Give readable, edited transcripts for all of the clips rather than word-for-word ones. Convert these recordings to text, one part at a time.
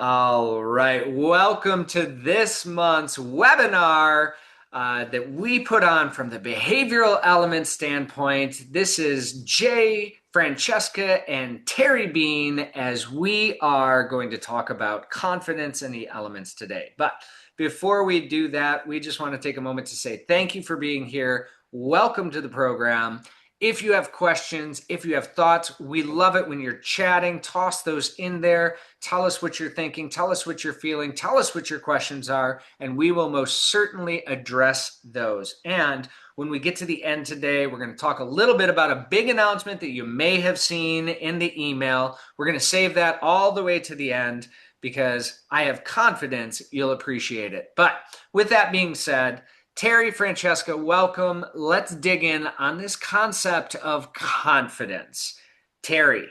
All right. Welcome to this month's webinar that we put on from the behavioral element standpoint. This is Jay, Francesca, and terrybean as we are going to talk about confidence in the elements today. But before we do that, we just want to take a moment to say thank you for being here. Welcome to the program. If you have questions, if you have thoughts, we love it when you're chatting. Toss those in there. Tell us what you're thinking. Tell us what you're feeling. Tell us what your questions are, and we will most certainly address those. And when we get to the end today, we're going to talk a little bit about a big announcement that you may have seen in the email. We're going to save that all the way to the end because I have confidence you'll appreciate it. But with that being said, Terry, Francesca, welcome. Let's dig in on this concept of confidence. Terry,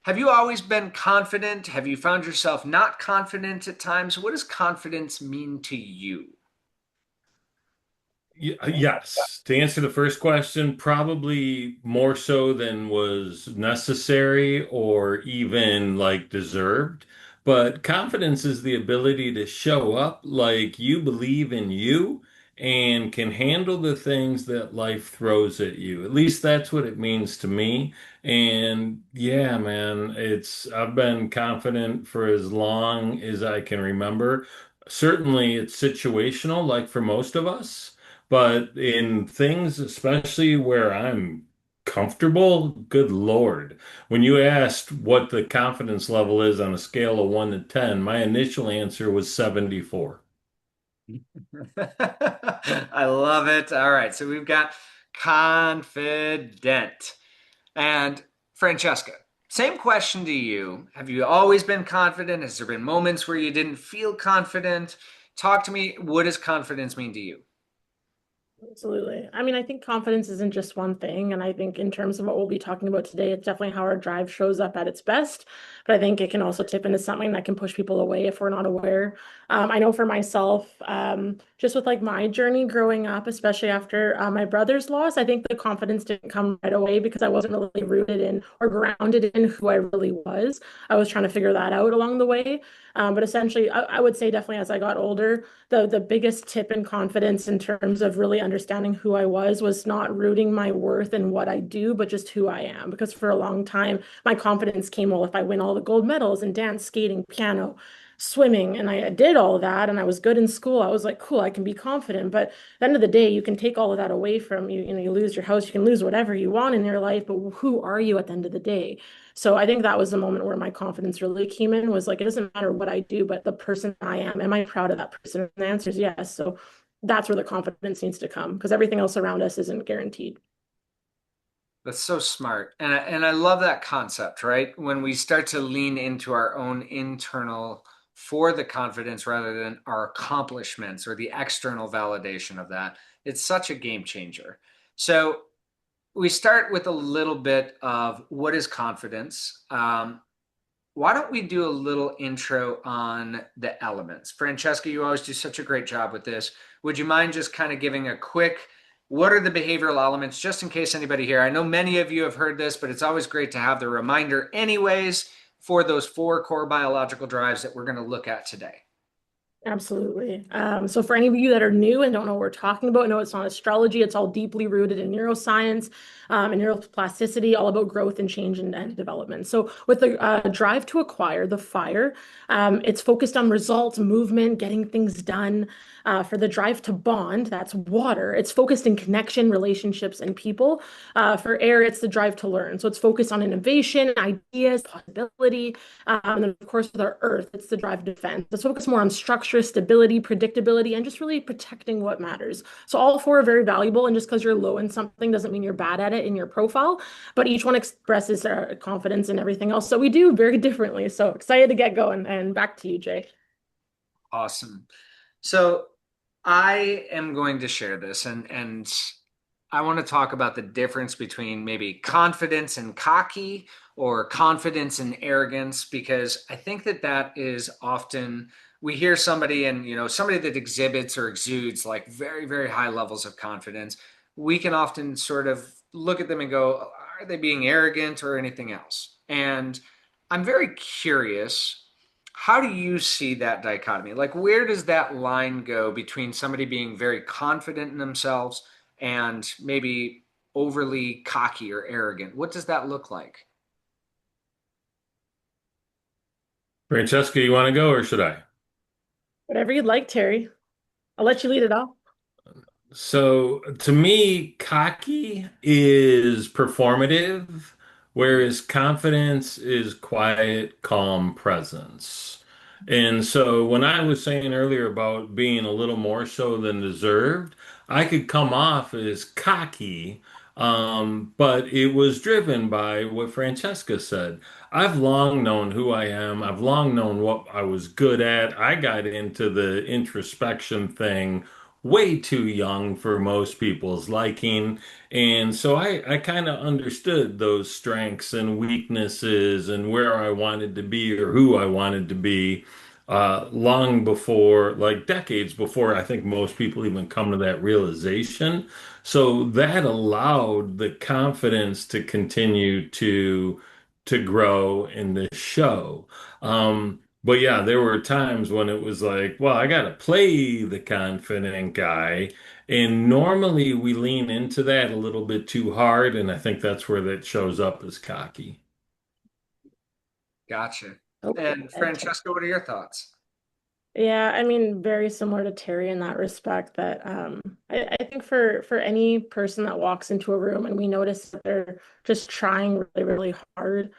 have you always been confident? Have you found yourself not confident at times? What does confidence mean to you? Yes. To answer the first question, probably more so than was necessary or even like deserved. But confidence is the ability to show up like you believe in you and can handle the things that life throws at you. At least that's what it means to me. And yeah, man, I've been confident for as long as I can remember. Certainly it's situational, like for most of us. But in things, especially where I'm comfortable, good Lord. When you asked what the confidence level is on a scale of 1 to 10, my initial answer was 74. I love it. All right, so we've got confident. And Francesca, same question to you. Have you always been confident? Has there been moments where you didn't feel confident? Talk to me. What does confidence mean to you? Absolutely. I mean, I think confidence isn't just one thing. And I think in terms of what we'll be talking about today, it's definitely how our drive shows up at its best. But I think it can also tip into something that can push people away if we're not aware. I know for myself, just with like my journey growing up, especially after my brother's loss, I think the confidence didn't come right away because I wasn't really rooted in or grounded in who I really was. I was trying to figure that out along the way. But essentially, I would say definitely as I got older, the biggest tip in confidence in terms of really understanding who I was not rooting my worth in what I do, but just who I am. Because for a long time, my confidence came, well, if I win all the gold medals in dance, skating, piano, swimming, and I did all of that and I was good in school, I was like, cool, I can be confident. But at the end of the day, you can take all of that away from you. You know, you lose your house, you can lose whatever you want in your life, but who are you at the end of the day? So I think that was the moment where my confidence really came in, was like, it doesn't matter what I do, but the person I am I proud of that person? And the answer is yes. So that's where the confidence needs to come because everything else around us isn't guaranteed. That's so smart. And I love that concept, right? When we start to lean into our own internal for the confidence rather than our accomplishments or the external validation of that, it's such a game changer. So we start with a little bit of what is confidence. Why don't we do a little intro on the elements? Francesca, you always do such a great job with this. Would you mind just kind of giving a quick, what are the behavioral elements, just in case anybody here? I know many of you have heard this, but it's always great to have the reminder, anyways, for those four core biological drives that we're going to look at today. Absolutely. So for any of you that are new and don't know what we're talking about, no, it's not astrology. It's all deeply rooted in neuroscience and neuroplasticity, all about growth and change and development. So with the drive to acquire, the fire, it's focused on results, movement, getting things done. For the drive to bond, that's water. It's focused in connection, relationships, and people. For air, it's the drive to learn. So it's focused on innovation, ideas, possibility. And then, of course, with our earth, it's the drive to defense. Let's focus more on structure, stability, predictability, and just really protecting what matters. So all four are very valuable. And just because you're low in something doesn't mean you're bad at it in your profile, but each one expresses their confidence and everything else. So we do very differently. So excited to get going. And back to you, Jay. Awesome. So I am going to share this and I want to talk about the difference between maybe confidence and cocky or confidence and arrogance because I think that that is often we hear somebody and somebody that exhibits or exudes like very very high levels of confidence. We can often sort of look at them and go, are they being arrogant or anything else? And I'm very curious How do you see that dichotomy? Like, where does that line go between somebody being very confident in themselves and maybe overly cocky or arrogant? What does that look like? Francesca, you want to go or should I? Whatever you'd like, Terry. I'll let you lead it off. So to me, cocky is performative, whereas confidence is quiet, calm presence. And so when I was saying earlier about being a little more so than deserved, I could come off as cocky, but it was driven by what Francesca said. I've long known who I am. I've long known what I was good at. I got into the introspection thing way too young for most people's liking. And so I kind of understood those strengths and weaknesses and where I wanted to be or who I wanted to be long before, like decades before I think most people even come to that realization. So that allowed the confidence to continue to grow in this show. But yeah, there were times when it was like, well, I got to play the confident guy. And normally we lean into that a little bit too hard. And I think that's where that shows up as cocky. Gotcha. Oh, And and Terry. Francesca, what are your thoughts? Yeah, I mean, very similar to Terry in that respect that I think for any person that walks into a room and we notice that they're just trying really, really hard,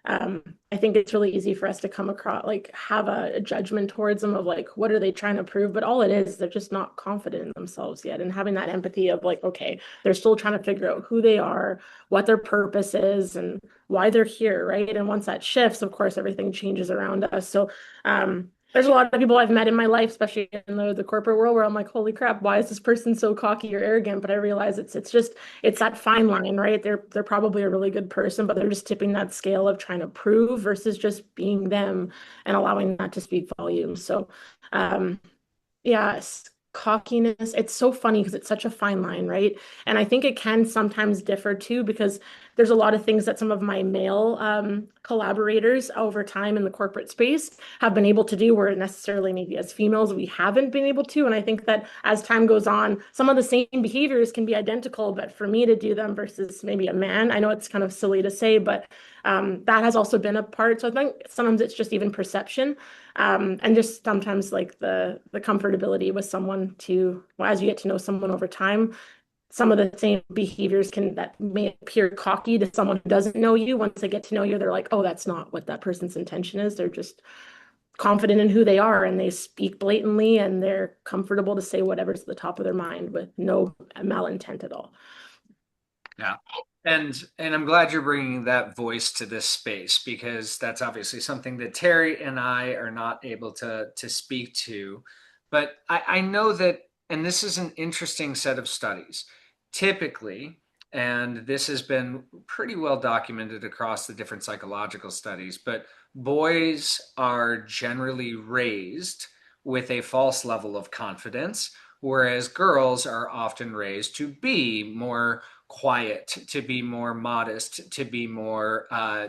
um, I think it's really easy for us to come across like have a judgment towards them of like what are they trying to prove? But all it is, they're just not confident in themselves yet. And having that empathy of like, okay, they're still trying to figure out who they are, what their purpose is, and why they're here, right? And once that shifts, of course, everything changes around us. So there's a lot of people I've met in my life, especially in the corporate world, where I'm like, holy crap, why is this person so cocky or arrogant? But I realize it's just it's that fine line, right? They're probably a really good person, but they're just tipping that scale of trying to prove versus just being them and allowing that to speak volumes. So um yes, cockiness. It's so funny because it's such a fine line, right? And I think it can sometimes differ too, because there's a lot of things that some of my male collaborators over time in the corporate space have been able to do where necessarily maybe as females we haven't been able to. And I think that as time goes on, some of the same behaviors can be identical, but for me to do them versus maybe a man, I know it's kind of silly to say, but that has also been a part. So I think sometimes it's just even perception. And just sometimes like the comfortability with someone to, well, as you get to know someone over time, some of the same behaviors can that may appear cocky to someone who doesn't know you. Once they get to know you, they're like, oh, that's not what that person's intention is. They're just confident in who they are and they speak blatantly and they're comfortable to say whatever's at the top of their mind with no malintent at all. Yeah. And I'm glad you're bringing that voice to this space because that's obviously something that Terry and I are not able to speak to. But I know that, and this is an interesting set of studies. Typically, and this has been pretty well documented across the different psychological studies, but boys are generally raised with a false level of confidence, whereas girls are often raised to be more quiet, to be more modest, to be more, I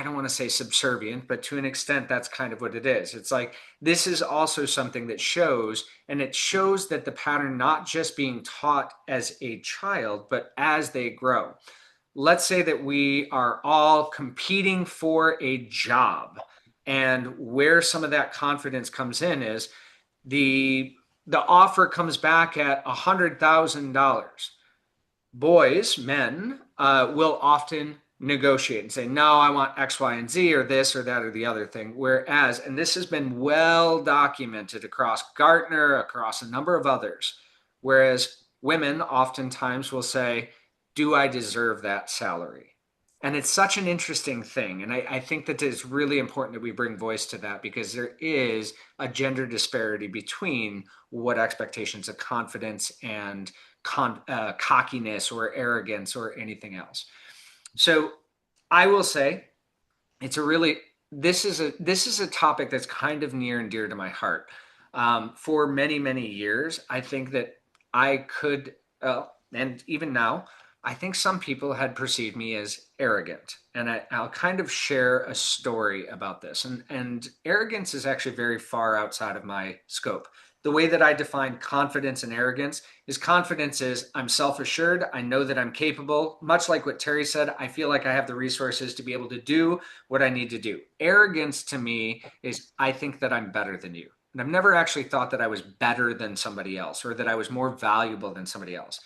don't want to say subservient, but to an extent, that's kind of what it is. It's like this is also something that shows, and it shows that the pattern not just being taught as a child, but as they grow. Let's say that we are all competing for a job, and where some of that confidence comes in is the the offer comes back at $100,000. Boys, men, will often negotiate and say, no, I want X, Y, and Z, or this, or that, or the other thing. Whereas, and this has been well documented across Gartner, across a number of others, whereas women oftentimes will say, do I deserve that salary? And it's such an interesting thing. And I think that it's really important that we bring voice to that because there is a gender disparity between what expectations of confidence and cockiness or arrogance or anything else. So I will say it's a really this is a topic that's kind of near and dear to my heart. For many years, I think that I could, and even now, I think some people had perceived me as arrogant. And I'll kind of share a story about this. And arrogance is actually very far outside of my scope. The way that I define confidence and confidence is I'm self assured. I know that I'm capable. Much like what Terry said, I feel like I have the resources to be able to do what I need to do. Arrogance to me is I think that I'm better than you. And I've never actually thought that I was better than somebody else or that I was more valuable than somebody else.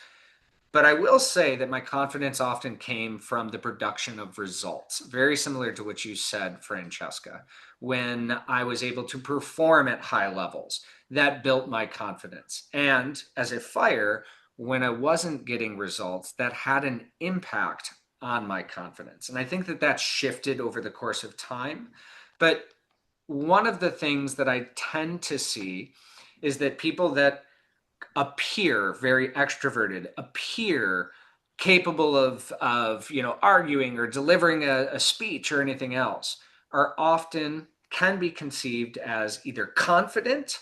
But I will say that my confidence often came from the production of results, very similar to what you said, Francesca. When I was able to perform at high levels, that built my confidence. And as a fire, when I wasn't getting results, that had an impact on my confidence. And I think that that shifted over the course of time. But one of the things that I tend to see is that people that appear very extroverted, appear capable of arguing or delivering a speech or anything else, are often can be conceived as either confident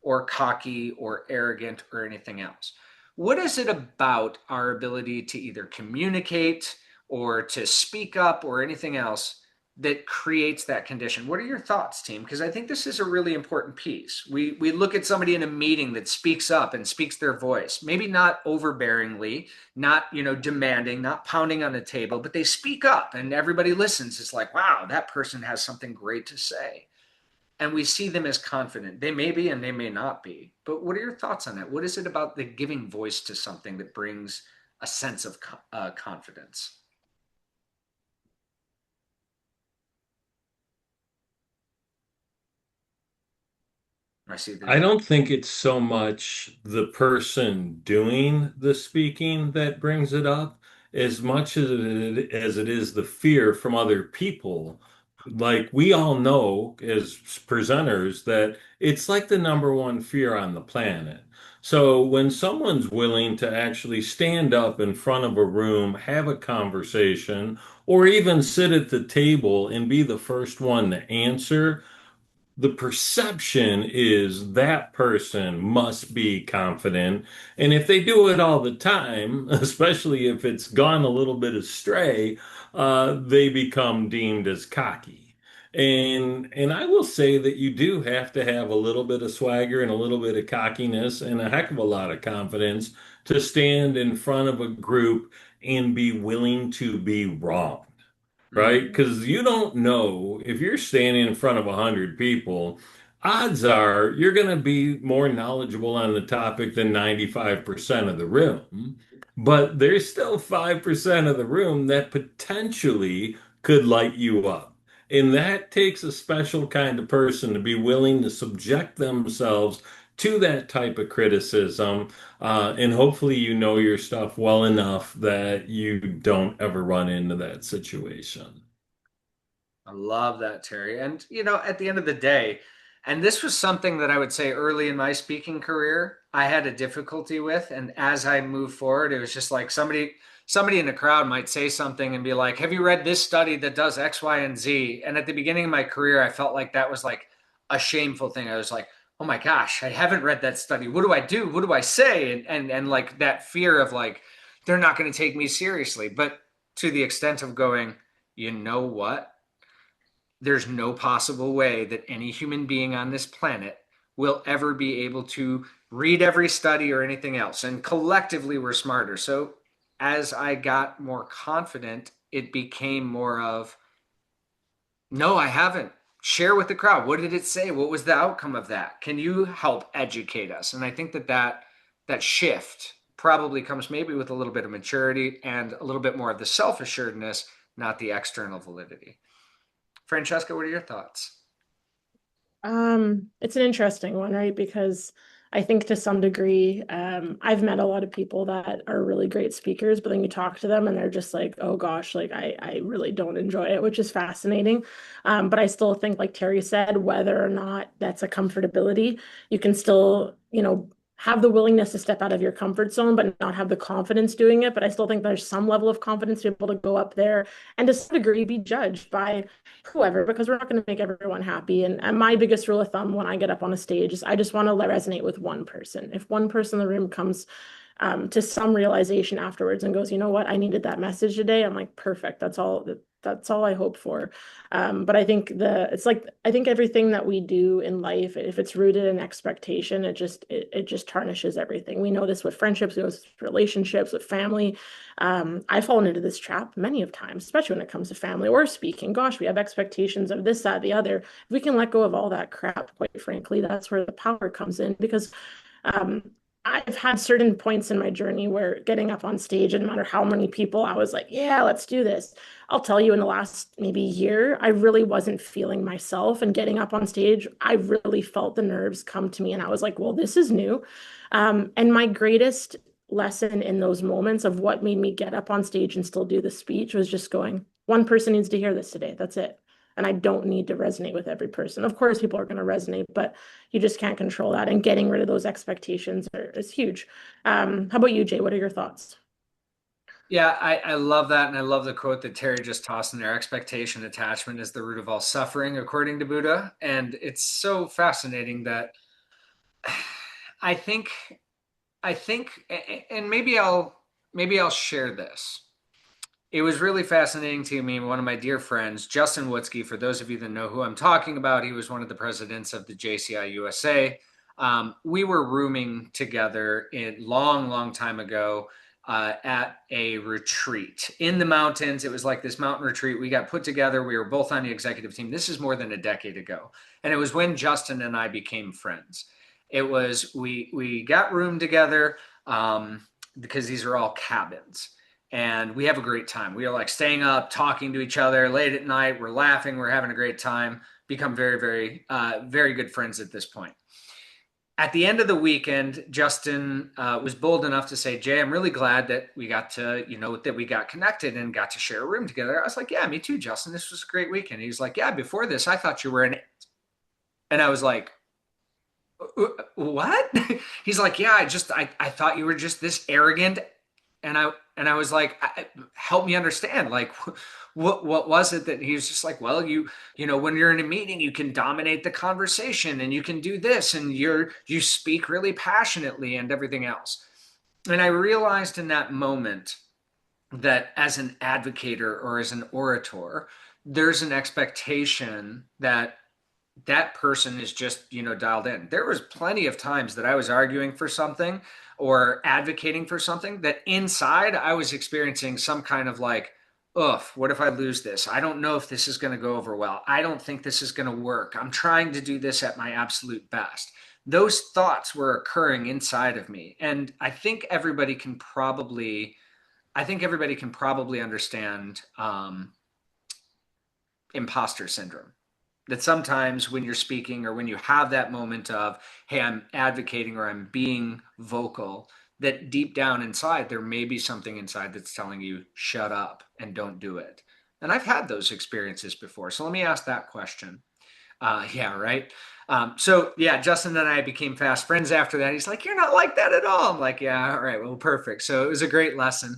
or cocky or arrogant or anything else. What is it about our ability to either communicate or to speak up or anything else that creates that condition? What are your thoughts, team? Because I think this is a really important piece. We look at somebody in a meeting that speaks up and speaks their voice, maybe not overbearingly, not demanding, not pounding on the table, but they speak up and everybody listens. It's like, wow, that person has something great to say. And we see them as confident. They may be and they may not be. But what are your thoughts on that? What is it about the giving voice to something that brings a sense of confidence? I see I there's. don't think it's so much the person doing the speaking that brings it up as much as it is the fear from other people. Like we all know as presenters that it's like the number one fear on the planet. So when someone's willing to actually stand up in front of a room, have a conversation, or even sit at the table and be the first one to answer, the perception is that person must be confident. And if they do it all the time, especially if it's gone a little bit astray, they become deemed as cocky. And I will say that you do have to have a little bit of swagger and a little bit of cockiness and a heck of a lot of confidence to stand in front of a group and be willing to be wrong, right? Mm, Because you don't know if you're standing in front of 100 people, odds are you're going to be more knowledgeable on the topic than 95% of the room. But there's still 5% of the room that potentially could light you up. And that takes a special kind of person to be willing to subject themselves to that type of criticism. And hopefully, you know your stuff well enough that you don't ever run into that situation. I love that, Terry. And, at the end of the day, and this was something that I would say early in my speaking career, I had a difficulty with. And as I moved forward, it was just like somebody in the crowd might say something and be like, have you read this study that does X, Y, and Z? And at the beginning of my career, I felt like that was like a shameful thing. I was like, oh my gosh, I haven't read that study. What do I do? What do I say? And like that fear of like, they're not going to take me seriously. But to the extent of going, you know what? There's no possible way that any human being on this planet will ever be able to read every study or anything else. And collectively, we're smarter. So as I got more confident, it became more of, no, I haven't. Share with the crowd. What did it say? What was the outcome of that? Can you help educate us? And I think that shift probably comes maybe with a little bit of maturity and a little bit more of the self-assuredness, not the external validity. Francesca, what are your thoughts? It's an interesting one, right? Because I think to some degree, I've met a lot of people that are really great speakers, but then you talk to them and they're just like, oh gosh, like I really don't enjoy it, which is fascinating. But I still think, like Terry said, whether or not that's a comfortability, you can still, have the willingness to step out of your comfort zone, but not have the confidence doing it. But I still think there's some level of confidence to be able to go up there and to some degree be judged by whoever, because we're not going to make everyone happy. And my biggest rule of thumb when I get up on a stage is I just want to resonate with one person. If one person in the room comes to some realization afterwards and goes, you know what, I needed that message today. I'm like, perfect. That's all I hope for. But I think it's like I think everything that we do in life, if it's rooted in expectation, it just tarnishes everything. We know this with friendships, we know this with relationships, with family. I've fallen into this trap many of times, especially when it comes to family or speaking. Gosh, we have expectations of this, that, the other. If we can let go of all that crap, quite frankly, that's where the power comes in because um, I've had certain points in my journey where getting up on stage, and no matter how many people, I was like, yeah, let's do this. I'll tell you, in the last maybe year, I really wasn't feeling myself. And getting up on stage, I really felt the nerves come to me. And I was like, well, this is new. And my greatest lesson in those moments of what made me get up on stage and still do the speech was just going, one person needs to hear this today. That's it. And I don't need to resonate with every person. Of course, people are going to resonate, but you just can't control that. And getting rid of those expectations is huge. How about you, Jay? What are your thoughts? Yeah, I love that. And I love the quote that Terry just tossed in there. Expectation attachment is the root of all suffering, according to Buddha. And it's so fascinating that I think, and maybe I'll share this. It was really fascinating to me. One of my dear friends, Justin Woodsky, for those of you that know who I'm talking about, he was one of the presidents of the JCI USA. We were rooming together a long, long time ago at a retreat in the mountains. It was like this mountain retreat. We got put together. We were both on the executive team. This is more than a decade ago. And it was when Justin and I became friends. It was, we got room together because these are all cabins and we have a great time. We are like staying up, talking to each other late at night. We're laughing. We're having a great time. Become very, very, very good friends at this point. At the end of the weekend, Justin was bold enough to say, "Jay, I'm really glad that we got to, that we got connected and got to share a room together." I was like, "Yeah, me too, Justin. This was a great weekend." He was like, "Yeah, before this, I thought you were an," and I was like, "What?" He's like, "Yeah, I thought you were just this arrogant," and I was like, "Help me understand. Like, what was it that he was just like? Well, when you're in a meeting, you can dominate the conversation, and you can do this, and you speak really passionately, and everything else." And I realized in that moment that as an advocator or as an orator, there's an expectation that that person is just dialed in. There was plenty of times that I was arguing for something or advocating for something that inside I was experiencing some kind of like, ugh, what if I lose this? I don't know if this is going to go over well. I don't think this is going to work. I'm trying to do this at my absolute best. Those thoughts were occurring inside of me, and I think everybody can probably understand imposter syndrome, that sometimes when you're speaking or when you have that moment of, hey, I'm advocating or I'm being vocal, that deep down inside, there may be something inside that's telling you, shut up and don't do it. And I've had those experiences before. So let me ask that question. Yeah, right. So yeah, Justin and I became fast friends after that. He's like, "You're not like that at all." I'm like, "Yeah, all right, well, perfect." So it was a great lesson.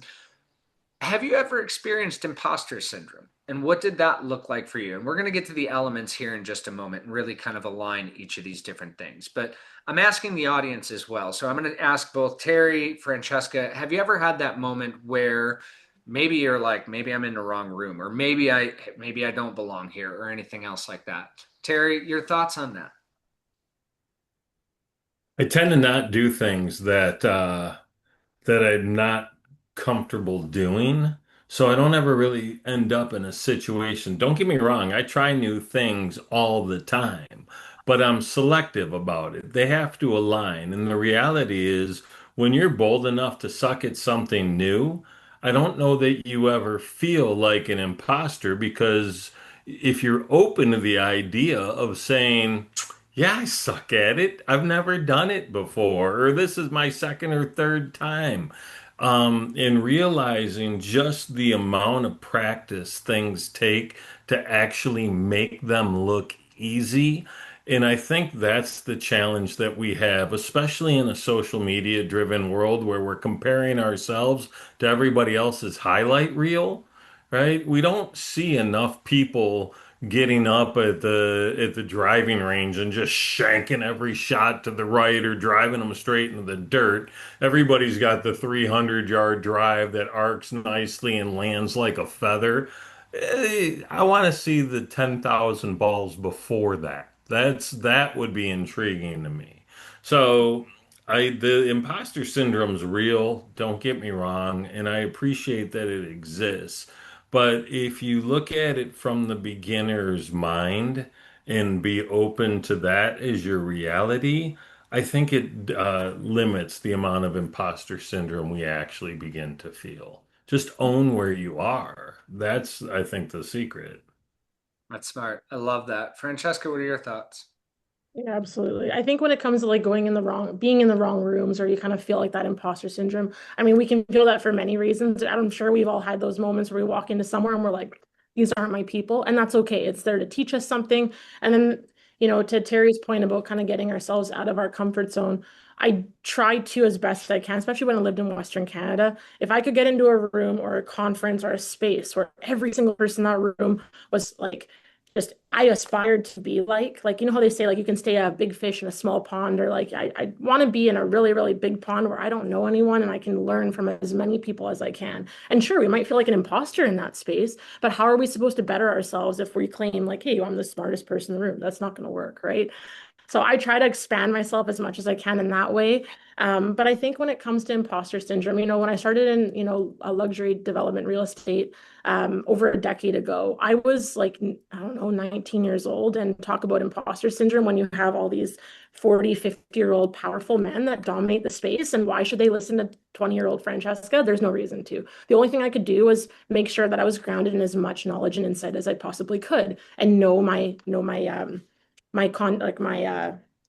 Have you ever experienced imposter syndrome? And what did that look like for you? And we're going to get to the elements here in just a moment and really kind of align each of these different things. But I'm asking the audience as well. So I'm going to ask both Terry, Francesca, have you ever had that moment where maybe you're like, maybe I'm in the wrong room, or maybe I don't belong here, or anything else like that? Terry, your thoughts on that? I tend to not do things that I'm not comfortable doing. So I don't ever really end up in a situation. Don't get me wrong, I try new things all the time, but I'm selective about it. They have to align. And the reality is, when you're bold enough to suck at something new, I don't know that you ever feel like an imposter because if you're open to the idea of saying, yeah, I suck at it. I've never done it before, or this is my second or third time. And realizing just the amount of practice things take to actually make them look easy. And I think that's the challenge that we have, especially in a social media driven world where we're comparing ourselves to everybody else's highlight reel, right? We don't see enough people getting up at the driving range and just shanking every shot to the right or driving them straight into the dirt. Everybody's got the 300-yard drive that arcs nicely and lands like a feather. I want to see the 10,000 balls before that. That would be intriguing to me. So the imposter syndrome's real, don't get me wrong, and I appreciate that it exists. But if you look at it from the beginner's mind and be open to that as your reality, I think it limits the amount of imposter syndrome we actually begin to feel. Just own where you are. That's, I think, the secret. That's smart. I love that. Francesca, what are your thoughts? Yeah, absolutely. I think when it comes to like going in the wrong, being in the wrong rooms, or you kind of feel like that imposter syndrome. I mean, we can feel that for many reasons. I'm sure we've all had those moments where we walk into somewhere and we're like, these aren't my people. And that's okay. It's there to teach us something. And then, to Terry's point about kind of getting ourselves out of our comfort zone, I try to as best as I can, especially when I lived in Western Canada. If I could get into a room or a conference or a space where every single person in that room was like, just I aspired to be like how they say like you can stay a big fish in a small pond, or like I want to be in a really really big pond where I don't know anyone and I can learn from as many people as I can. And sure, we might feel like an imposter in that space, but how are we supposed to better ourselves if we claim like, hey, I'm the smartest person in the room? That's not going to work, right? So I try to expand myself as much as I can in that way. But I think when it comes to imposter syndrome, when I started in, a luxury development real estate over a decade ago, I was like, I don't know, 19 years old. And talk about imposter syndrome when you have all these 40, 50-year-old powerful men that dominate the space. And why should they listen to 20-year-old Francesca? There's no reason to. The only thing I could do was make sure that I was grounded in as much knowledge and insight as I possibly could and know my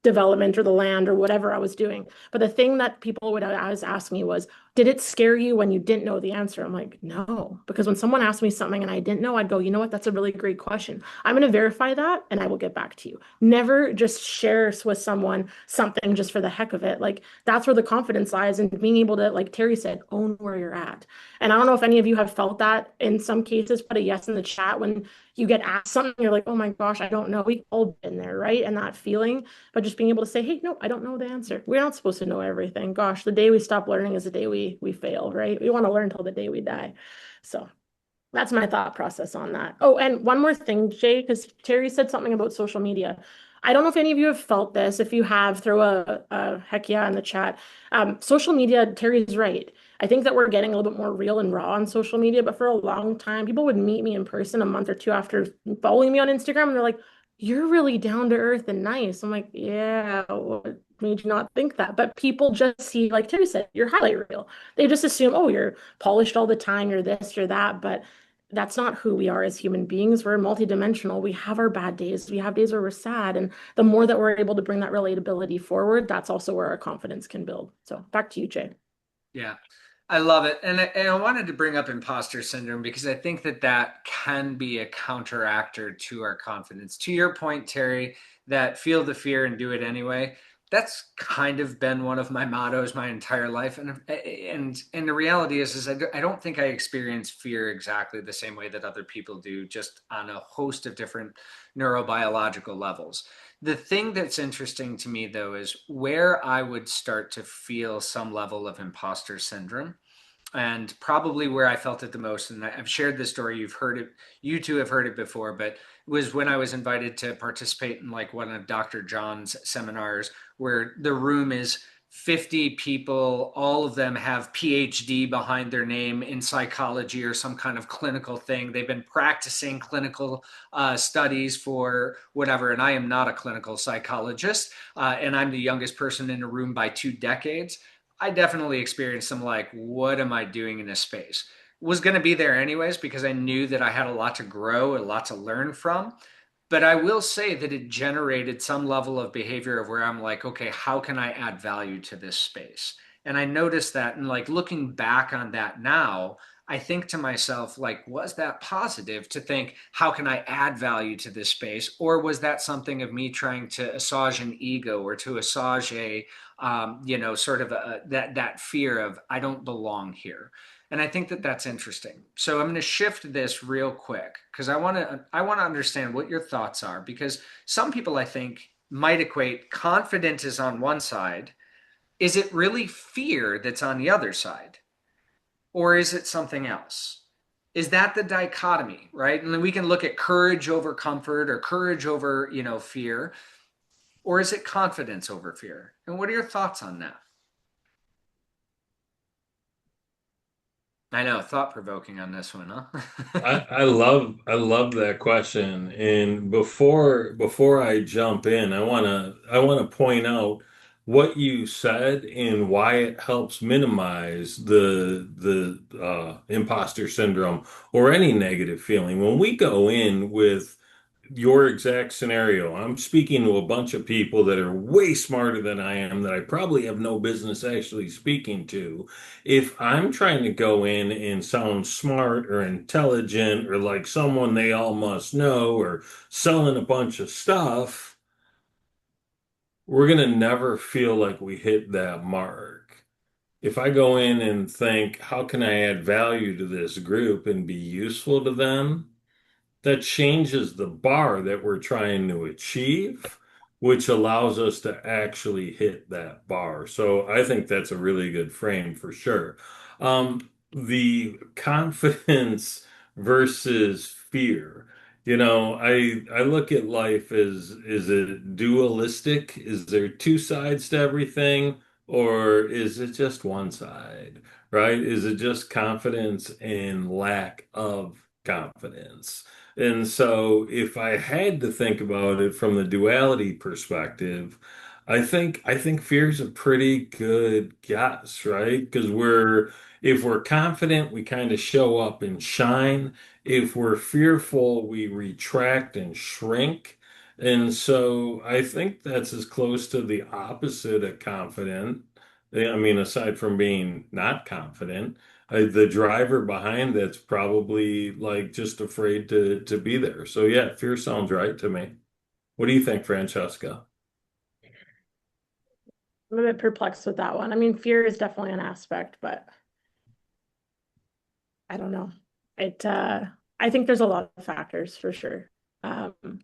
development or the land or whatever I was doing. But the thing that people would always ask me was, did it scare you when you didn't know the answer? I'm like, no, because when someone asked me something and I didn't know, I'd go, you know what? That's a really great question. I'm going to verify that and I will get back to you. Never just share with someone something just for the heck of it. Like that's where the confidence lies in being able to, like Terry said, own where you're at. And I don't know if any of you have felt that in some cases, put a yes in the chat when you get asked something, you're like, oh my gosh, I don't know. We've all been there, right? And that feeling, but just being able to say, hey, no, I don't know the answer. We're not supposed to know everything. Gosh, the day we stop learning is the day we fail, right? We want to learn till the day we die. So that's my thought process on that. Oh, and one more thing, Jay, because Terry said something about social media. I don't know if any of you have felt this. If you have, throw a heck yeah in the chat. Social media, Terry's right. I think that we're getting a little bit more real and raw on social media, but for a long time, people would meet me in person a month or two after following me on Instagram, and they're like, you're really down to earth and nice. I'm like, yeah, what made you not think that? But people just see, like Terry said, your highlight reel. They just assume, oh, you're polished all the time, you're this, you're that. But that's not who we are as human beings. We're multidimensional. We have our bad days. We have days where we're sad. And the more that we're able to bring that relatability forward, that's also where our confidence can build. So back to you, Jay. Yeah, I love it. And I wanted to bring up imposter syndrome because I think that that can be a counteractor to our confidence. To your point, Terry, that feel the fear and do it anyway. That's kind of been one of my mottos my entire life. And the reality is I don't think I experience fear exactly the same way that other people do, just on a host of different neurobiological levels. The thing that's interesting to me, though, is where I would start to feel some level of imposter syndrome, and probably where I felt it the most. And I've shared this story. You've heard it. You two have heard it before, but it was when I was invited to participate in like one of Dr. John's seminars where the room is 50 people, all of them have PhD behind their name in psychology or some kind of clinical thing. They've been practicing clinical studies for whatever, and I am not a clinical psychologist, and I'm the youngest person in a room by 2 decades. I definitely experienced some like, what am I doing in this space? Was going to be there anyways because I knew that I had a lot to grow, a lot to learn from. But I will say that it generated some level of behavior of where I'm like, okay, how can I add value to this space? And I noticed that, and like looking back on that now, I think to myself, like, was that positive to think, how can I add value to this space? Or was that something of me trying to assuage an ego or to assuage a, sort of that fear of I don't belong here? And I think that that's interesting. So I'm going to shift this real quick because I want to understand what your thoughts are, because some people I think might equate confidence is on one side. Is it really fear that's on the other side? Or is it something else? Is that the dichotomy, right? And then we can look at courage over comfort or courage over, fear, or is it confidence over fear? And what are your thoughts on that? I know, thought provoking on this one, huh? I love that question. And before I jump in, I wanna point out what you said and why it helps minimize the imposter syndrome or any negative feeling. When we go in with your exact scenario, I'm speaking to a bunch of people that are way smarter than I am, that I probably have no business actually speaking to. If I'm trying to go in and sound smart or intelligent or like someone they all must know or selling a bunch of stuff, we're going to never feel like we hit that mark. If I go in and think, how can I add value to this group and be useful to them? That changes the bar that we're trying to achieve, which allows us to actually hit that bar. So I think that's a really good frame for sure. The confidence versus fear. I look at life as, is it dualistic? Is there two sides to everything, or is it just one side, right? Is it just confidence and lack of confidence? And so if I had to think about it from the duality perspective, I think fear is a pretty good guess, right? Because if we're confident, we kind of show up and shine. If we're fearful, we retract and shrink. And so I think that's as close to the opposite of confident. I mean, aside from being not confident, the driver behind that's probably like just afraid to be there. So yeah, fear sounds right to me. What do you think, Francesca? I'm a bit perplexed with that one. I mean, fear is definitely an aspect, but I don't know. It I think there's a lot of factors for sure. Um,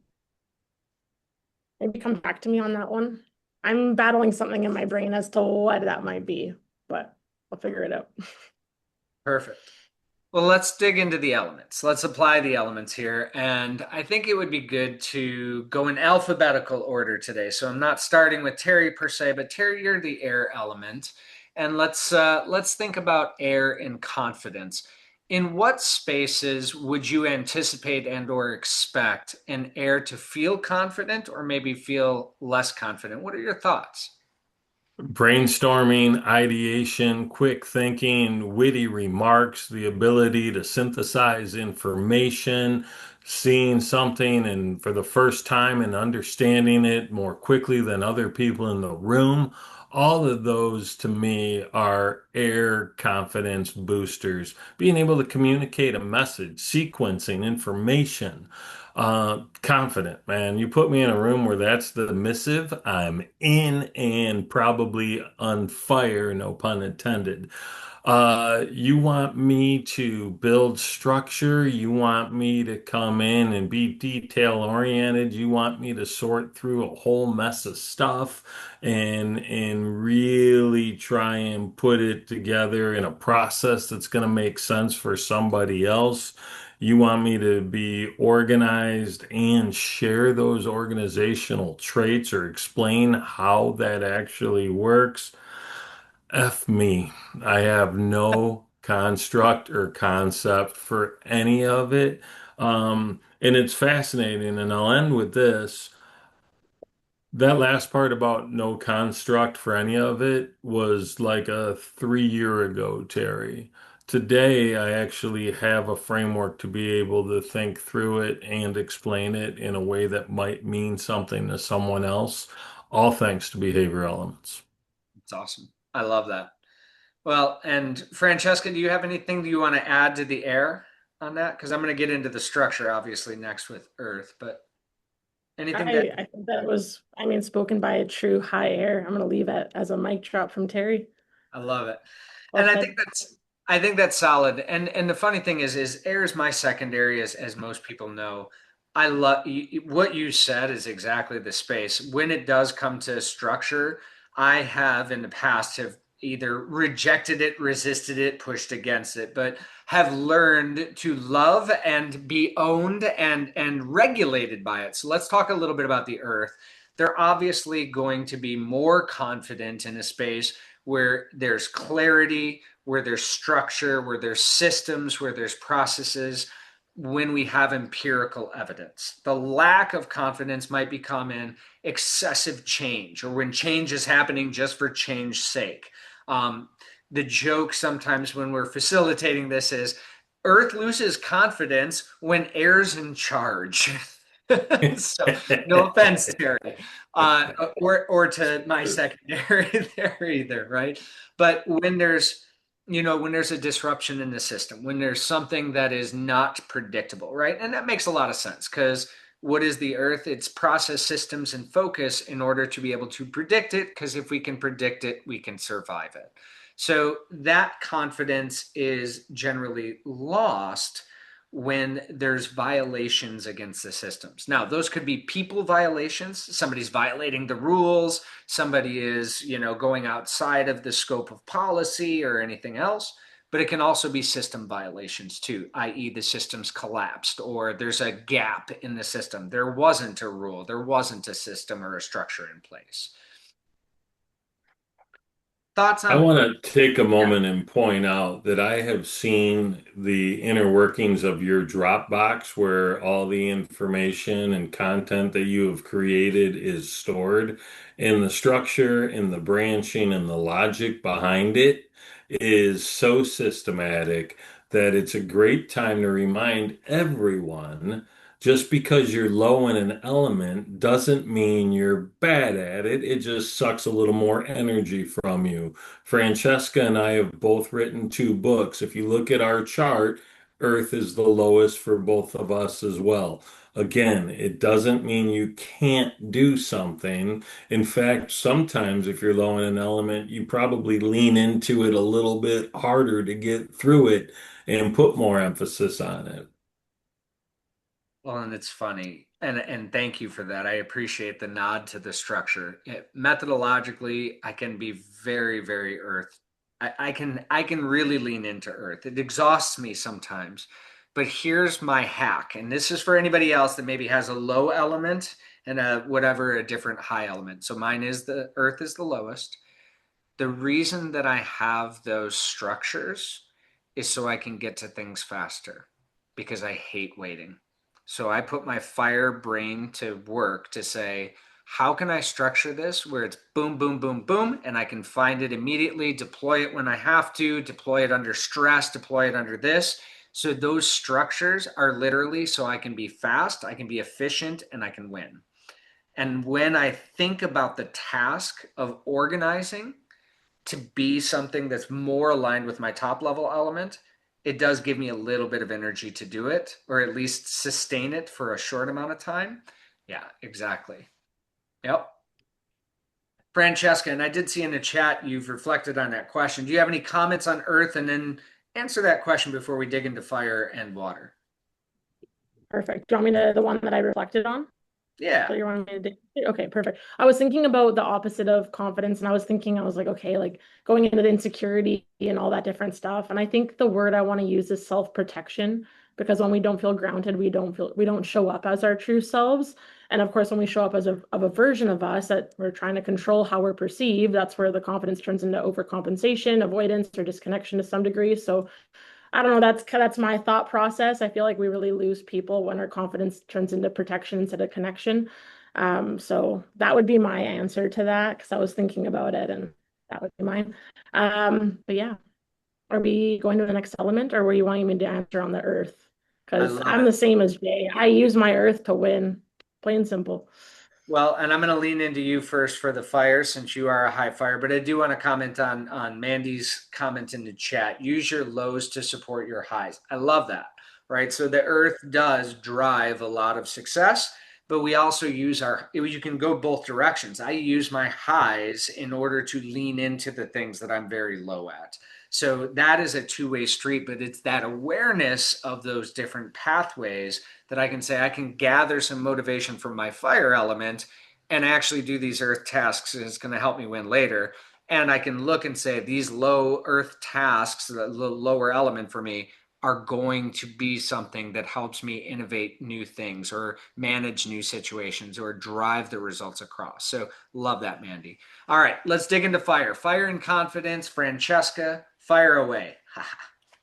Maybe come back to me on that one. I'm battling something in my brain as to what that might be, but I'll figure it out. Perfect. Well, let's dig into the elements. Let's apply the elements here. And I think it would be good to go in alphabetical order today. So I'm not starting with Terry per se, but Terry, you're the air element. And let's think about air and confidence. In what spaces would you anticipate and or expect an air to feel confident or maybe feel less confident? What are your thoughts? Brainstorming, ideation, quick thinking, witty remarks, the ability to synthesize information, seeing something and for the first time and understanding it more quickly than other people in the room. All of those to me are air confidence boosters. Being able to communicate a message, sequencing information. Confident, man. You put me in a room where that's the missive, I'm in and probably on fire, no pun intended. You want me to build structure. You want me to come in and be detail oriented. You want me to sort through a whole mess of stuff and really try and put it together in a process that's going to make sense for somebody else. You want me to be organized and share those organizational traits or explain how that actually works. F me. I have no construct or concept for any of it. And it's fascinating. And I'll end with this. That last part about no construct for any of it was like a 3 year ago, Terry. Today, I actually have a framework to be able to think through it and explain it in a way that might mean something to someone else, all thanks to behavior elements. It's awesome. I love that. Well, and Francesca, do you have anything that you want to add to the air on that? Because I'm going to get into the structure obviously next with Earth, but anything that I think that was, I mean, spoken by a true high air. I'm gonna leave it as a mic drop from Terry. I love it. Well And said. I think that's solid. And the funny thing is air is my secondary, as most people know. I love what you said is exactly the space. When it does come to structure, I have in the past have either rejected it, resisted it, pushed against it, but have learned to love and be owned and regulated by it. So let's talk a little bit about the earth. They're obviously going to be more confident in a space where there's clarity, where there's structure, where there's systems, where there's processes, when we have empirical evidence. The lack of confidence might become in excessive change or when change is happening just for change's sake. Um, the joke sometimes when we're facilitating this is Earth loses confidence when air's in charge. So no offense, Terry, or to my secondary there either, right? But when there's when there's a disruption in the system, when there's something that is not predictable, right? And that makes a lot of sense because what is the earth? It's process systems and focus in order to be able to predict it, because if we can predict it, we can survive it. So that confidence is generally lost when there's violations against the systems. Now, those could be people violations. Somebody's violating the rules. Somebody is, going outside of the scope of policy or anything else. But it can also be system violations too, i.e., the system's collapsed or there's a gap in the system. There wasn't a rule, there wasn't a system or a structure in place. Thoughts I on? want to take a Yeah. moment and point out that I have seen the inner workings of your Dropbox where all the information and content that you have created is stored, and the structure and the branching and the logic behind it is so systematic that it's a great time to remind everyone. Just because you're low in an element doesn't mean you're bad at it. It just sucks a little more energy from you. Francesca and I have both written two books. If you look at our chart, Earth is the lowest for both of us as well. Again, it doesn't mean you can't do something. In fact, sometimes if you're low in an element, you probably lean into it a little bit harder to get through it and put more emphasis on it. Well, and it's funny, and thank you for that. I appreciate the nod to the structure. Methodologically, I can be very, very earth. I can really lean into earth. It exhausts me sometimes, but here's my hack, and this is for anybody else that maybe has a low element and a different high element. So mine is the earth is the lowest. The reason that I have those structures is so I can get to things faster because I hate waiting. So I put my fire brain to work to say, how can I structure this where it's boom, boom, boom, boom, and I can find it immediately, deploy it when I have to, deploy it under stress, deploy it under this. So those structures are literally so I can be fast, I can be efficient, and I can win. And when I think about the task of organizing, to be something that's more aligned with my top level element, it does give me a little bit of energy to do it, or at least sustain it for a short amount of time. Yeah, exactly. Yep. Francesca, and I did see in the chat you've reflected on that question. Do you have any comments on Earth? And then answer that question before we dig into fire and water. Perfect. Do you want me to the one that I reflected on? Yeah. So you want me to okay, perfect. I was thinking about the opposite of confidence, and I was like, okay, like going into the insecurity and all that different stuff. And I think the word I want to use is self-protection, because when we don't feel grounded, we don't show up as our true selves. And of course, when we show up as a version of us that we're trying to control how we're perceived, that's where the confidence turns into overcompensation, avoidance, or disconnection to some degree. So I don't know. That's my thought process. I feel like we really lose people when our confidence turns into protection instead of connection. So that would be my answer to that because I was thinking about it and that would be mine. But yeah, are we going to the next element or were you wanting me to answer on the earth? I Because love I'm it. the same as Jay. I use my earth to win, plain and simple. Well, and I'm going to lean into you first for the fire since you are a high fire, but I do want to comment on Mandy's comment in the chat. Use your lows to support your highs. I love that, right? So the earth does drive a lot of success, but we also use you can go both directions. I use my highs in order to lean into the things that I'm very low at. So that is a two-way street, but it's that awareness of those different pathways that I can say I can gather some motivation from my fire element and actually do these earth tasks, and it's going to help me win later. And I can look and say these low earth tasks, the lower element for me, are going to be something that helps me innovate new things or manage new situations or drive the results across. So love that, Mandy. All right, let's dig into fire. Fire and confidence. Francesca, fire away. I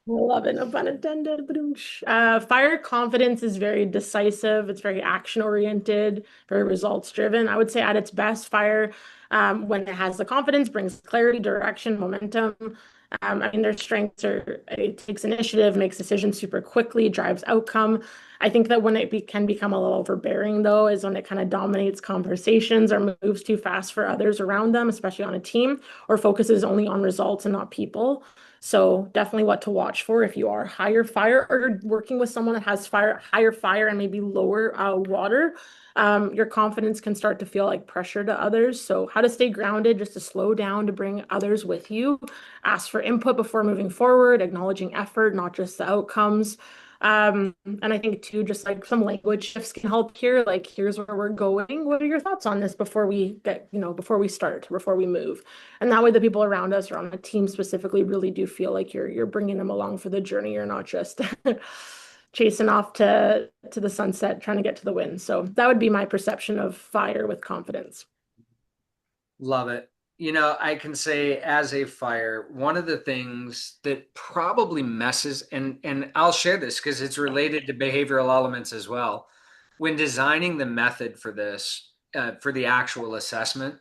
love it, no pun intended. Badoosh. Fire confidence is very decisive. It's very action oriented, very results driven. I would say at its best, fire, when it has the confidence, brings clarity, direction, momentum. I mean, their strengths are it takes initiative, makes decisions super quickly, drives outcome. I think that when can become a little overbearing, though, is when it kind of dominates conversations or moves too fast for others around them, especially on a team, or focuses only on results and not people. So definitely what to watch for if you are higher fire or you're working with someone that has higher fire and maybe lower water. Your confidence can start to feel like pressure to others. So how to stay grounded, just to slow down, to bring others with you, ask for input before moving forward, acknowledging effort, not just the outcomes. And I think too, just like some language shifts can help here. Like, here's where we're going. What are your thoughts on this before we get, before we start, before we move? And that way, the people around us or on the team specifically really do feel like you're bringing them along for the journey. You're not just chasing off to the sunset, trying to get to the win. So that would be my perception of fire with confidence. Love it. I can say as a fire, one of the things that probably messes, and I'll share this because it's related to behavioral elements as well. When designing the method for this, for the actual assessment,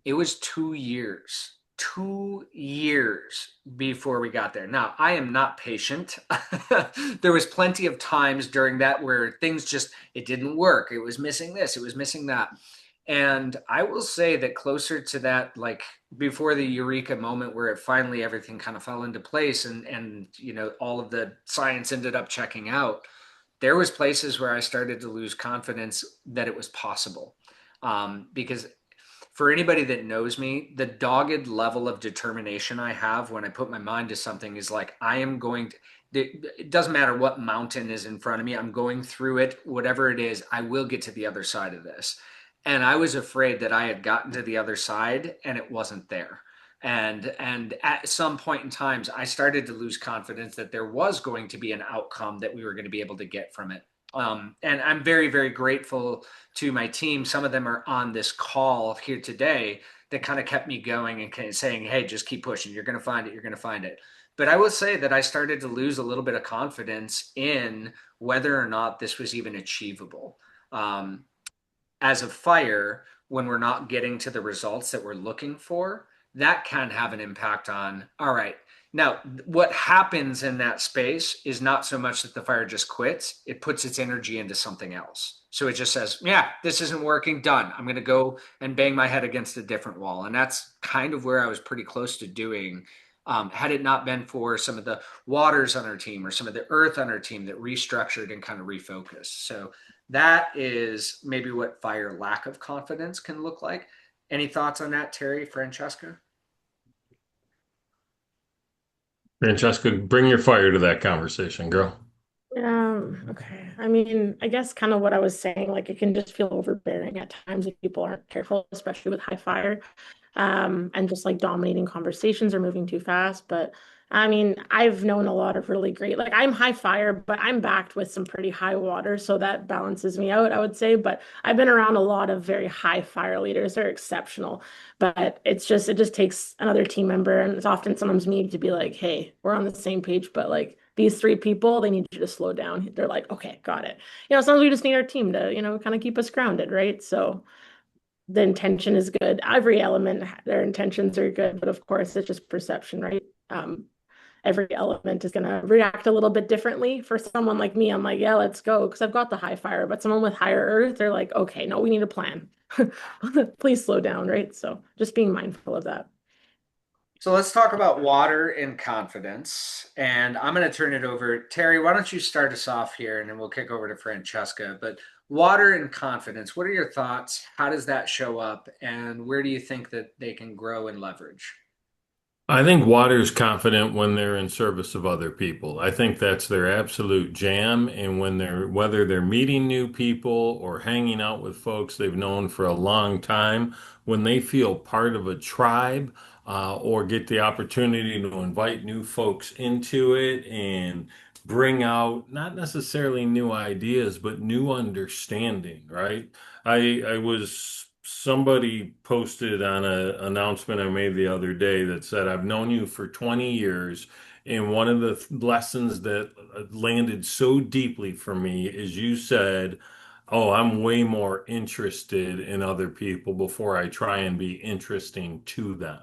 it was 2 years, 2 years before we got there. Now, I am not patient. There was plenty of times during that where things just, it didn't work. It was missing this, it was missing that. And I will say that closer to that, like before the eureka moment where it finally everything kind of fell into place and all of the science ended up checking out, there was places where I started to lose confidence that it was possible. Because for anybody that knows me, the dogged level of determination I have when I put my mind to something is like, I am going to, it doesn't matter what mountain is in front of me, I'm going through it, whatever it is, I will get to the other side of this. And I was afraid that I had gotten to the other side and it wasn't there. And at some point in times, I started to lose confidence that there was going to be an outcome that we were going to be able to get from it. And I'm very, very grateful to my team. Some of them are on this call here today that kind of kept me going and kind of saying, hey, just keep pushing. You're going to find it. You're going to find it. But I will say that I started to lose a little bit of confidence in whether or not this was even achievable. As a fire, when we're not getting to the results that we're looking for, that can have an impact on, all right, now what happens in that space is not so much that the fire just quits, it puts its energy into something else. So it just says, yeah, this isn't working, done. I'm going to go and bang my head against a different wall. And that's kind of where I was pretty close to doing. Had it not been for some of the waters on our team or some of the earth on our team that restructured and kind of refocused. So that is maybe what fire lack of confidence can look like. Any thoughts on that, Terry, Francesca? Francesca, bring your fire to that conversation, girl. Okay. I mean, I guess kind of what I was saying, like it can just feel overbearing at times if people aren't careful, especially with high fire, and just like dominating conversations or moving too fast. But I mean, I've known a lot of really great, like I'm high fire, but I'm backed with some pretty high water, so that balances me out, I would say. But I've been around a lot of very high fire leaders. They're exceptional, but it just takes another team member, and it's often sometimes me to be like, hey, we're on the same page, but like these three people, they need you to slow down. They're like, okay, got it. Sometimes we just need our team to, kind of keep us grounded, right? So the intention is good. Every element, their intentions are good, but of course, it's just perception, right? Every element is going to react a little bit differently. For someone like me, I'm like, yeah, let's go, because I've got the high fire. But someone with higher earth, they're like, okay, no, we need a plan. Please slow down, right? So just being mindful of that. So let's talk about water and confidence. And I'm going to turn it over. Terry, why don't you start us off here and then we'll kick over to Francesca. But Water and confidence. What are your thoughts? How does that show up? And where do you think that they can grow and leverage? I think water's confident when they're in service of other people. I think that's their absolute jam. And when whether they're meeting new people or hanging out with folks they've known for a long time, when they feel part of a tribe, or get the opportunity to invite new folks into it and bring out not necessarily new ideas, but new understanding, right? I was somebody posted on an announcement I made the other day that said, I've known you for 20 years, and one of the lessons that landed so deeply for me is you said, oh, I'm way more interested in other people before I try and be interesting to them.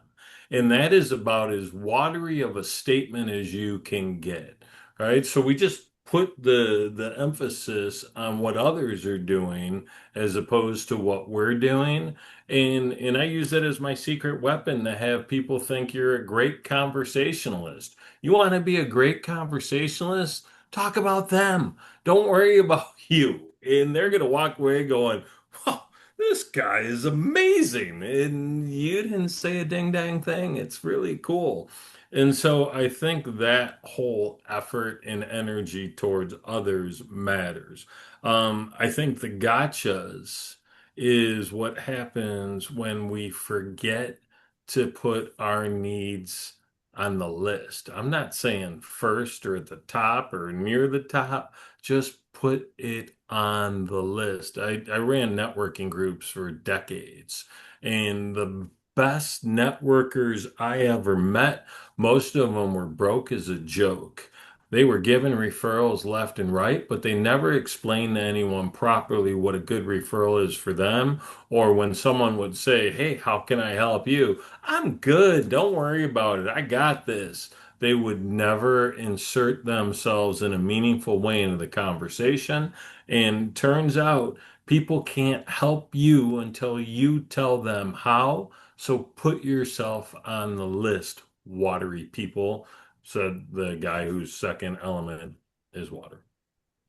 And that is about as watery of a statement as you can get, right? So we just put the emphasis on what others are doing as opposed to what we're doing. And I use that as my secret weapon to have people think you're a great conversationalist. You want to be a great conversationalist? Talk about them. Don't worry about you. And they're going to walk away going, "Wow, this guy is amazing." And you didn't say a ding dang thing. It's really cool. And so I think that whole effort and energy towards others matters. I think the gotchas is what happens when we forget to put our needs on the list. I'm not saying first or at the top or near the top, just put it on the list. I ran networking groups for decades, and the best networkers I ever met, most of them were broke as a joke. They were given referrals left and right, but they never explained to anyone properly what a good referral is for them. Or when someone would say, hey, how can I help you? I'm good. Don't worry about it. I got this. They would never insert themselves in a meaningful way into the conversation. And turns out people can't help you until you tell them how. So put yourself on the list, watery people, said the guy whose second element is water.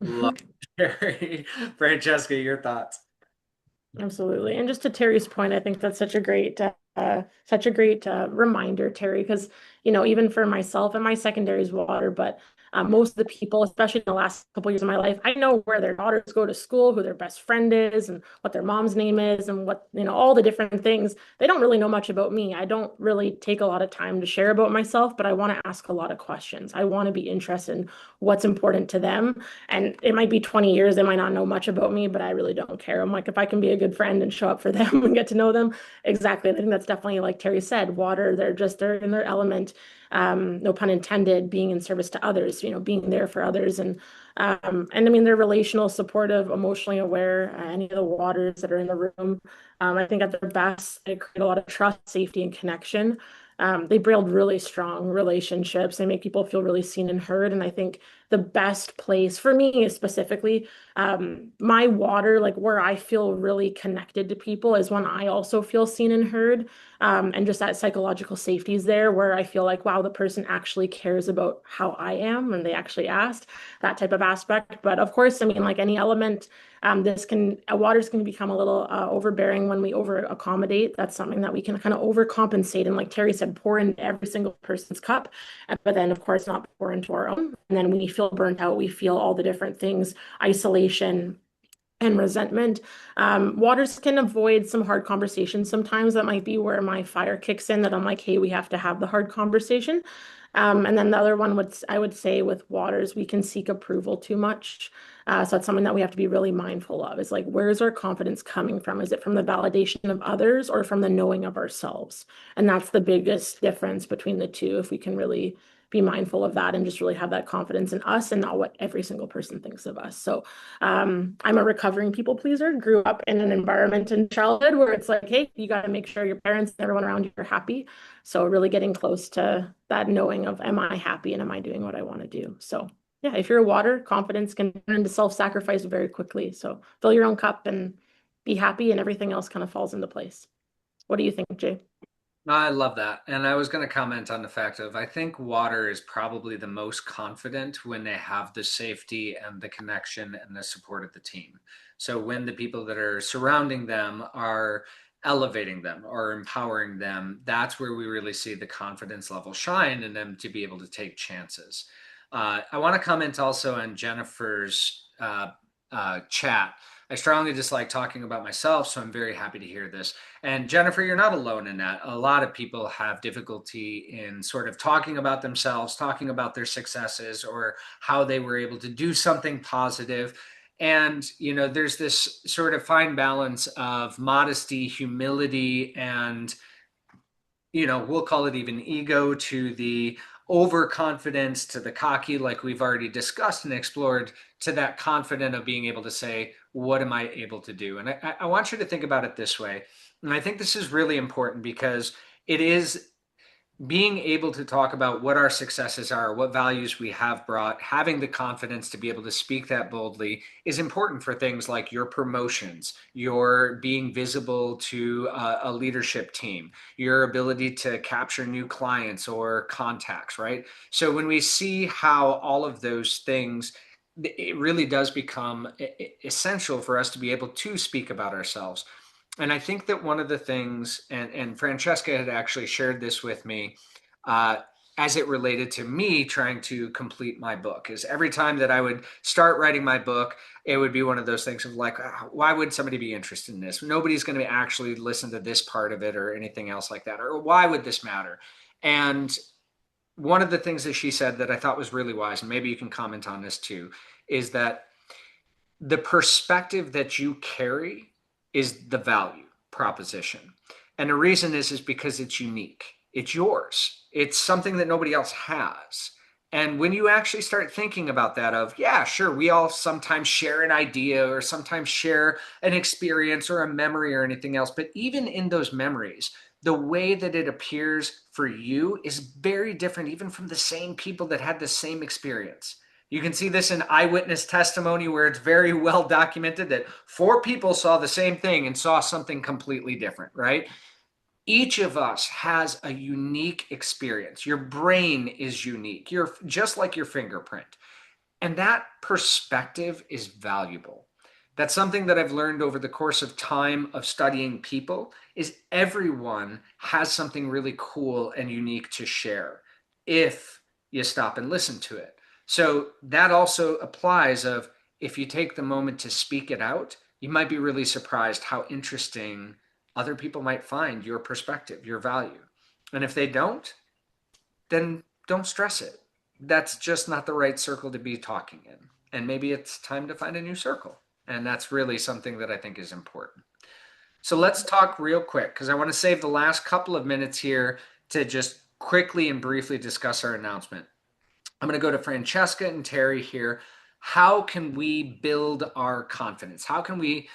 Love Terry. Francesca, your thoughts. Absolutely. And just to Terry's point, I think that's such a great reminder, Terry, because, even for myself and my secondary is water, but most of the people, especially in the last couple years of my life, I know where their daughters go to school, who their best friend is, and what their mom's name is, and what, all the different things. They don't really know much about me. I don't really take a lot of time to share about myself, but I want to ask a lot of questions. I want to be interested in what's important to them. And it might be 20 years, they might not know much about me, but I really don't care. I'm like, if I can be a good friend and show up for them and get to know them, exactly. I think that's definitely, like Terry said, water. They're in their element. No pun intended, being in service to others, being there for others. And I mean, they're relational, supportive, emotionally aware, any of the waters that are in the room. I think at their best, they create a lot of trust, safety, and connection. They build really strong relationships. They make people feel really seen and heard. And I think the best place for me is specifically my water, like where I feel really connected to people, is when I also feel seen and heard. And just that psychological safety is there where I feel like, wow, the person actually cares about how I am and they actually asked, that type of aspect. But of course, I mean, like any element, waters can become a little overbearing when we over accommodate. That's something that we can kind of overcompensate. And like Terry said, pour into every single person's cup, but then of course not pour into our own. And then we feel burnt out. We feel all the different things, isolation and resentment. Waters can avoid some hard conversations sometimes. That might be where my fire kicks in, that I'm like, hey, we have to have the hard conversation. And then the other one I would say with waters, we can seek approval too much. So that's something that we have to be really mindful of, is like, where's our confidence coming from? Is it from the validation of others or from the knowing of ourselves? And that's the biggest difference between the two. If we can really be mindful of that and just really have that confidence in us and not what every single person thinks of us. So I'm a recovering people pleaser, grew up in an environment in childhood where it's like, hey, you got to make sure your parents and everyone around you are happy. So really getting close to that knowing of, am I happy and am I doing what I want to do? So yeah, if you're a water, confidence can turn into self-sacrifice very quickly. So fill your own cup and be happy, and everything else kind of falls into place. What do you think, Jay? I love that. And I was going to comment on the fact of I think water is probably the most confident when they have the safety and the connection and the support of the team. So when the people that are surrounding them are elevating them or empowering them, that's where we really see the confidence level shine in them to be able to take chances. I want to comment also on Jennifer's chat. I strongly dislike talking about myself, so I'm very happy to hear this. And Jennifer, you're not alone in that. A lot of people have difficulty in sort of talking about themselves, talking about their successes or how they were able to do something positive. And, you know, there's this sort of fine balance of modesty, humility, and, you know, we'll call it even ego, to the overconfidence, to the cocky, like we've already discussed and explored, to that confident of being able to say, what am I able to do? And I want you to think about it this way. And I think this is really important because it is being able to talk about what our successes are, what values we have brought, having the confidence to be able to speak that boldly is important for things like your promotions, your being visible to a leadership team, your ability to capture new clients or contacts, right? So when we see how all of those things, it really does become essential for us to be able to speak about ourselves. And I think that one of the things, and Francesca had actually shared this with me uh, as it related to me trying to complete my book, is every time that I would start writing my book, it would be one of those things of like, why would somebody be interested in this? Nobody's going to actually listen to this part of it or anything else like that. Or why would this matter? And one of the things that she said that I thought was really wise, and maybe you can comment on this too, is that the perspective that you carry is the value proposition. And the reason is because it's unique. It's yours. It's something that nobody else has. And when you actually start thinking about that of, yeah, sure, we all sometimes share an idea or sometimes share an experience or a memory or anything else. But even in those memories, the way that it appears for you is very different, even from the same people that had the same experience. You can see this in eyewitness testimony where it's very well documented that 4 people saw the same thing and saw something completely different, right? Each of us has a unique experience. Your brain is unique. You're just like your fingerprint. And that perspective is valuable. That's something that I've learned over the course of time of studying people is everyone has something really cool and unique to share if you stop and listen to it. So that also applies of if you take the moment to speak it out, you might be really surprised how interesting other people might find your perspective, your value. And if they don't, then don't stress it. That's just not the right circle to be talking in. And maybe it's time to find a new circle. And that's really something that I think is important. So let's talk real quick because I want to save the last couple of minutes here to just quickly and briefly discuss our announcement. I'm going to go to Francesca and Terry here. How can we build our confidence? How can we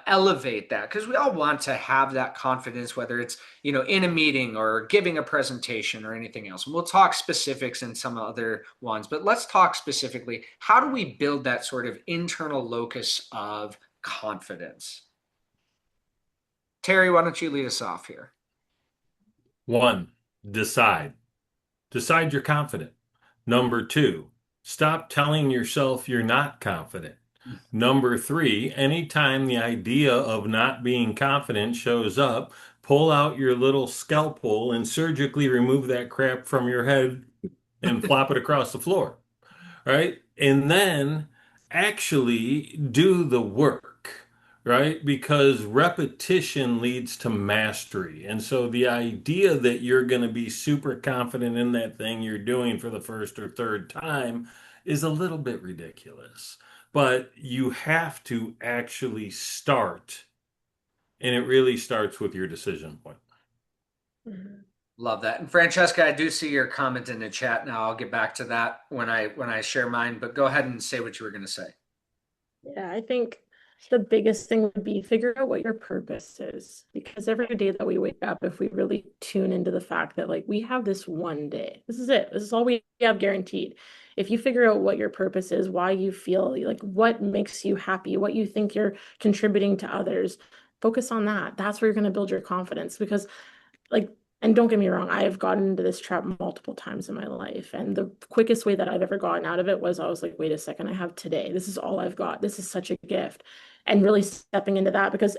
elevate that? Because we all want to have that confidence, whether it's, you know, in a meeting or giving a presentation or anything else. And we'll talk specifics in some other ones, but let's talk specifically. How do we build that sort of internal locus of confidence? Terry, why don't you lead us off here? 1, decide. Decide you're confident. Number 2, stop telling yourself you're not confident. Number 3, anytime the idea of not being confident shows up, pull out your little scalpel and surgically remove that crap from your head and flop it across the floor. Right? And then actually do the work, right? Because repetition leads to mastery. And so the idea that you're going to be super confident in that thing you're doing for the first or third time is a little bit ridiculous. But you have to actually start, and it really starts with your decision point. Mhm. Love that. And Francesca, I do see your comment in the chat now. I'll get back to that when I share mine, but go ahead and say what you were going to say. Yeah, I think the biggest thing would be figure out what your purpose is. Because every day that we wake up, if we really tune into the fact that like we have this one day, this is it. This is all we have guaranteed. If you figure out what your purpose is, why you feel like what makes you happy, what you think you're contributing to others, focus on that. That's where you're going to build your confidence because like, and don't get me wrong, I have gotten into this trap multiple times in my life. And the quickest way that I've ever gotten out of it was I was like, wait a second, I have today. This is all I've got. This is such a gift. and really stepping into that, because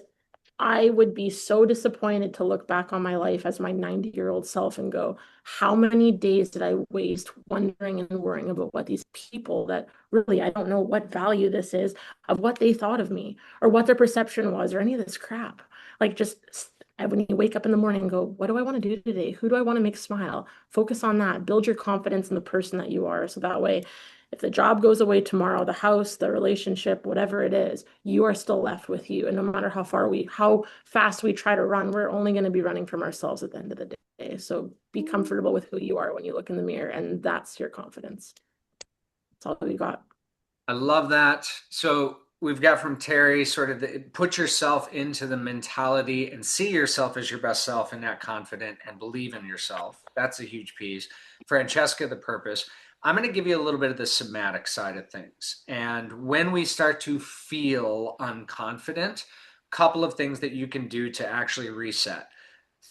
I would be so disappointed to look back on my life as my 90-year-old self and go, how many days did I waste wondering and worrying about what these people that really I don't know what value this is of what they thought of me or what their perception was or any of this crap. Like just when you wake up in the morning and go, what do I want to do today? Who do I want to make smile? Focus on that. Build your confidence in the person that you are. So that way, if the job goes away tomorrow, the house, the relationship, whatever it is, you are still left with you. And no matter how fast we try to run, we're only going to be running from ourselves at the end of the day. So be comfortable with who you are when you look in the mirror, and that's your confidence. That's all we got. I love that. So we've got from Terry sort of put yourself into the mentality and see yourself as your best self and that confident and believe in yourself. That's a huge piece. Francesca, the purpose. I'm going to give you a little bit of the somatic side of things. And when we start to feel unconfident, a couple of things that you can do to actually reset.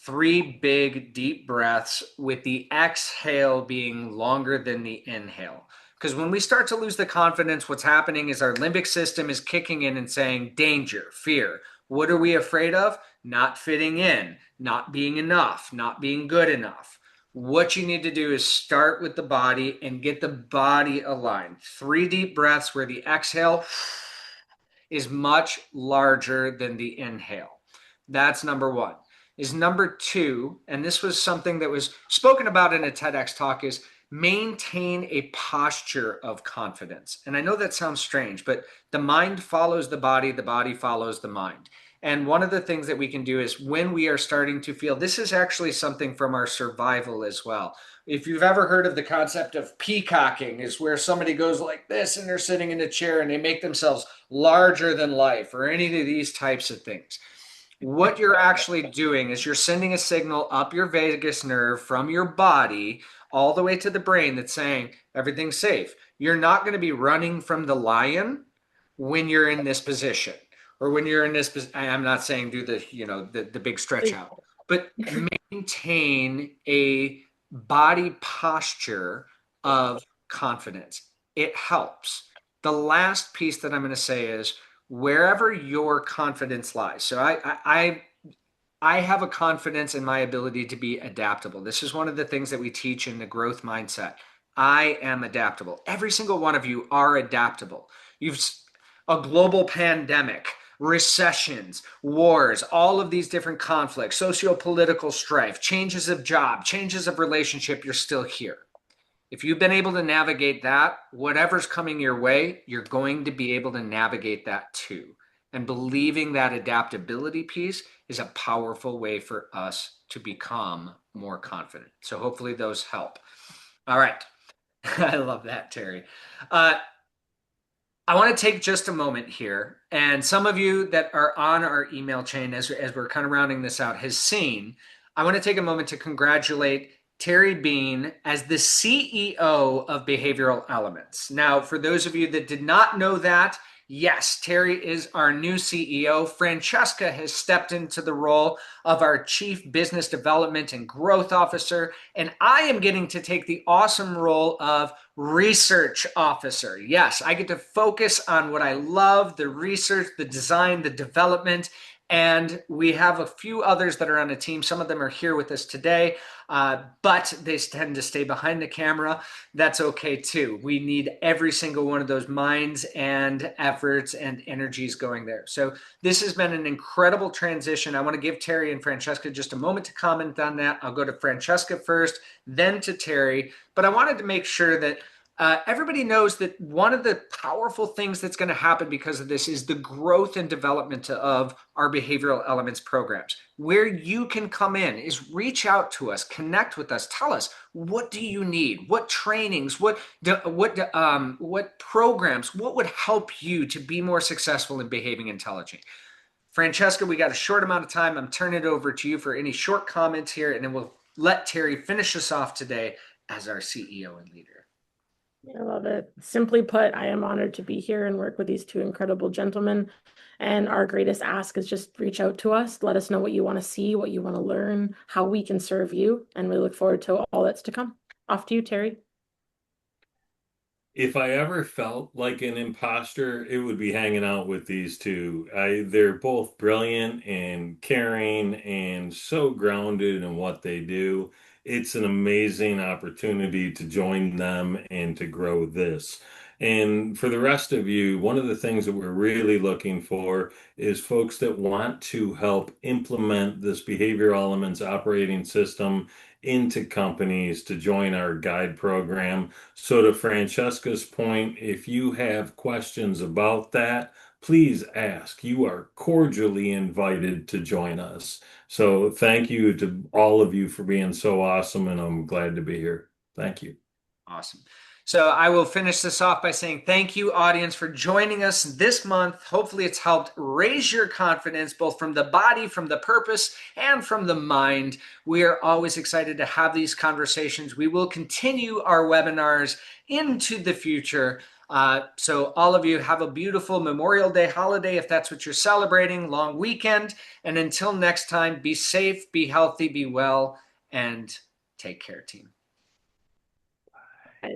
3 big deep breaths with the exhale being longer than the inhale. Because when we start to lose the confidence, what's happening is our limbic system is kicking in and saying, danger, fear. What are we afraid of? Not fitting in, not being enough, not being good enough. What you need to do is start with the body and get the body aligned. 3 deep breaths where the exhale is much larger than the inhale. That's number 1. Is number 2, and this was something that was spoken about in a TEDx talk, is maintain a posture of confidence. And I know that sounds strange, but the mind follows the body follows the mind. And one of the things that we can do is when we are starting to feel, this is actually something from our survival as well. If you've ever heard of the concept of peacocking, is where somebody goes like this and they're sitting in a chair and they make themselves larger than life or any of these types of things. What you're actually doing is you're sending a signal up your vagus nerve from your body all the way to the brain that's saying everything's safe. You're not going to be running from the lion when you're in this position or when you're in this. I'm not saying do the big stretch out, but maintain a body posture of confidence. It helps. The last piece that I'm going to say is wherever your confidence lies. So I have a confidence in my ability to be adaptable. This is one of the things that we teach in the growth mindset. I am adaptable. Every single one of you are adaptable. You've a global pandemic, recessions, wars, all of these different conflicts, socio-political strife, changes of job, changes of relationship, you're still here. If you've been able to navigate that, whatever's coming your way, you're going to be able to navigate that too. And believing that adaptability piece is a powerful way for us to become more confident. So hopefully those help. All right. I love that, Terry. I want to take just a moment here. And some of you that are on our email chain as we're kind of rounding this out has seen, I want to take a moment to congratulate Terry Bean as the CEO of Behavioral Elements. Now, for those of you that did not know that, yes, Terry is our new CEO. Francesca has stepped into the role of our Chief Business Development and Growth Officer, and I am getting to take the awesome role of Research Officer. Yes, I get to focus on what I love, the research, the design, the development, and we have a few others that are on the team. Some of them are here with us today, but they tend to stay behind the camera. That's okay too. We need every single one of those minds and efforts and energies going there. So this has been an incredible transition. I want to give Terry and Francesca just a moment to comment on that. I'll go to Francesca first, then to Terry. But I wanted to make sure that everybody knows that one of the powerful things that's going to happen because of this is the growth and development of our behavioral elements programs. Where you can come in is reach out to us, connect with us, tell us what do you need, what trainings, what programs, what would help you to be more successful in behaving intelligently. Francesca, we got a short amount of time. I'm turning it over to you for any short comments here, and then we'll let Terry finish us off today as our CEO and leader. I love it. Simply put, I am honored to be here and work with these 2 incredible gentlemen. And our greatest ask is just reach out to us. Let us know what you want to see, what you want to learn, how we can serve you. And we look forward to all that's to come. Off to you, Terry. If I ever felt like an imposter, it would be hanging out with these two. They're both brilliant and caring and so grounded in what they do. It's an amazing opportunity to join them and to grow this. And for the rest of you, one of the things that we're really looking for is folks that want to help implement this behavioral elements operating system into companies to join our guide program. So, to Francesca's point, if you have questions about that, please ask. You are cordially invited to join us. So, thank you to all of you for being so awesome, and I'm glad to be here. Thank you. Awesome. So I will finish this off by saying thank you, audience, for joining us this month. Hopefully, it's helped raise your confidence, both from the body, from the purpose, and from the mind. We are always excited to have these conversations. We will continue our webinars into the future. So all of you have a beautiful Memorial Day holiday, if that's what you're celebrating, long weekend. And until next time, be safe, be healthy, be well, and take care, team. I